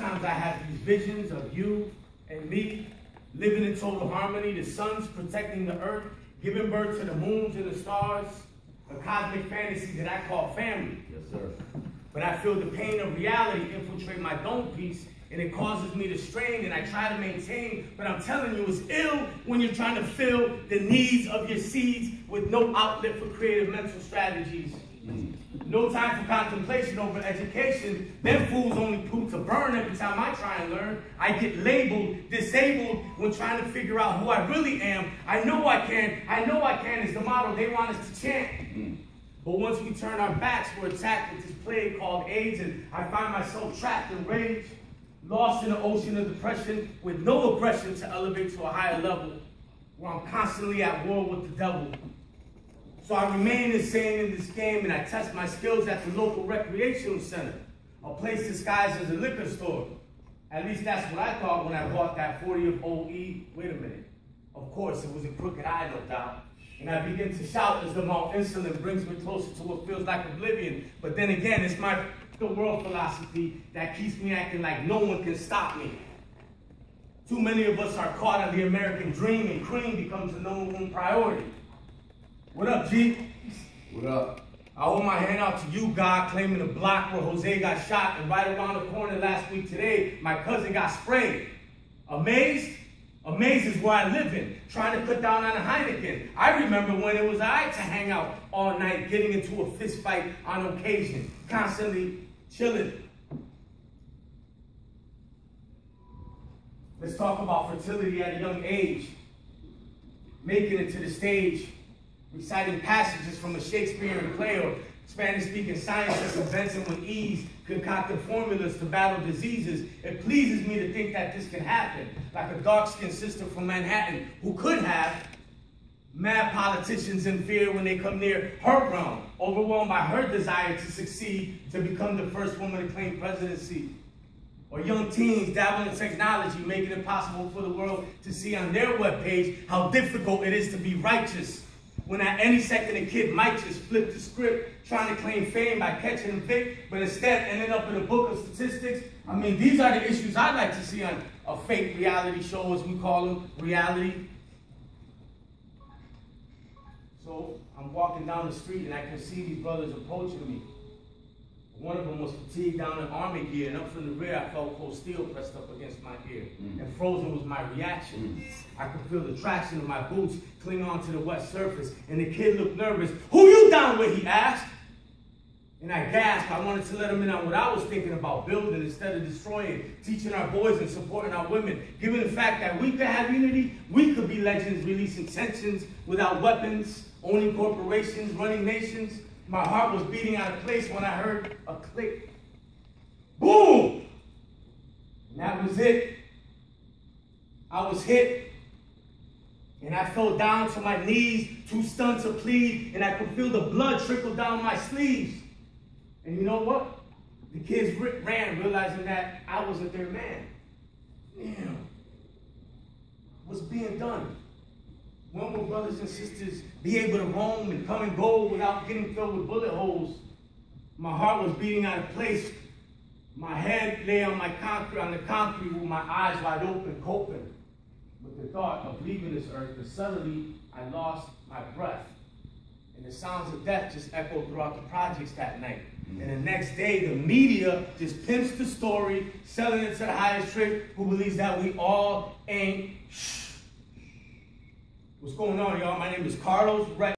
Sometimes I have these visions of you and me living in total harmony, the suns protecting the earth, giving birth to the moons and the stars, a cosmic fantasy that I call family. Yes, sir. But I feel the pain of reality infiltrate my dome piece, and it causes me to strain, and I try to maintain, but I'm telling you, it's ill when you're trying to fill the needs of your seeds with no outlet for creative mental strategies. No time for contemplation over education. Them fools only prove to burn every time I try and learn. I get labeled disabled when trying to figure out who I really am. I know I can is the motto they want us to chant. But once we turn our backs, we're attacked with this plague called AIDS, and I find myself trapped in rage, lost in an ocean of depression with no aggression to elevate to a higher level, where I'm constantly at war with the devil. So I remain insane in this game, and I test my skills at the local recreational center, a place disguised as a liquor store. At least that's what I thought when I bought that 40 of OE. Wait a minute. Of course, it was a crooked eye, no doubt. And I begin to shout as the malt insulin brings me closer to what feels like oblivion. But then again, it's the world philosophy that keeps me acting like no one can stop me. Too many of us are caught on the American dream, and cream becomes the number one priority. What up, G? What up? I hold my hand out to you, God, claiming the block where Jose got shot, and right around the corner last week today, my cousin got sprayed. Amazed? Amazed is where I live in, trying to cut down on a Heineken. I remember when it was all right to hang out all night, getting into a fist fight on occasion, constantly chilling. Let's talk about fertility at a young age, making it to the stage, reciting passages from a Shakespearean play or Spanish-speaking scientists inventing with ease, concocting formulas to battle diseases. It pleases me to think that this can happen, like a dark-skinned sister from Manhattan who could have mad politicians in fear when they come near her realm, overwhelmed by her desire to succeed, to become the first woman to claim presidency. Or young teens dabbling in technology, making it possible for the world to see on their webpage how difficult it is to be righteous, when at any second a kid might just flip the script, trying to claim fame by catching a Vic, but instead ending up in a book of statistics. I mean, these are the issues I'd like to see on a fake reality show, as we call them, reality. So I'm walking down the street and I can see these brothers approaching me. One of them was fatigued down in army gear, and up from the rear I felt cold steel pressed up against my ear. And frozen was my reaction. I could feel the traction of my boots cling onto the wet surface, and the kid looked nervous. "Who you down with?" he asked. And I gasped. I wanted to let him in on what I was thinking about, building instead of destroying, teaching our boys and supporting our women. Given the fact that we could have unity, we could be legends releasing tensions without weapons, owning corporations, running nations. My heart was beating out of place when I heard a click. Boom! And that was it. I was hit. And I fell down to my knees, too stunned to plead, and I could feel the blood trickle down my sleeves. And you know what? The kids ran, realizing that I wasn't their man. Damn. What's being done? When will brothers and sisters be able to roam and come and go without getting filled with bullet holes? My heart was beating out of place. My head lay on the concrete with my eyes wide open, coping with the thought of leaving this earth. But suddenly, I lost my breath. And the sounds of death just echoed throughout the projects that night. And the next day, the media just pimps the story, selling it to the highest trick who believes that we all ain't shh. What's going on, y'all? My name is Carlos.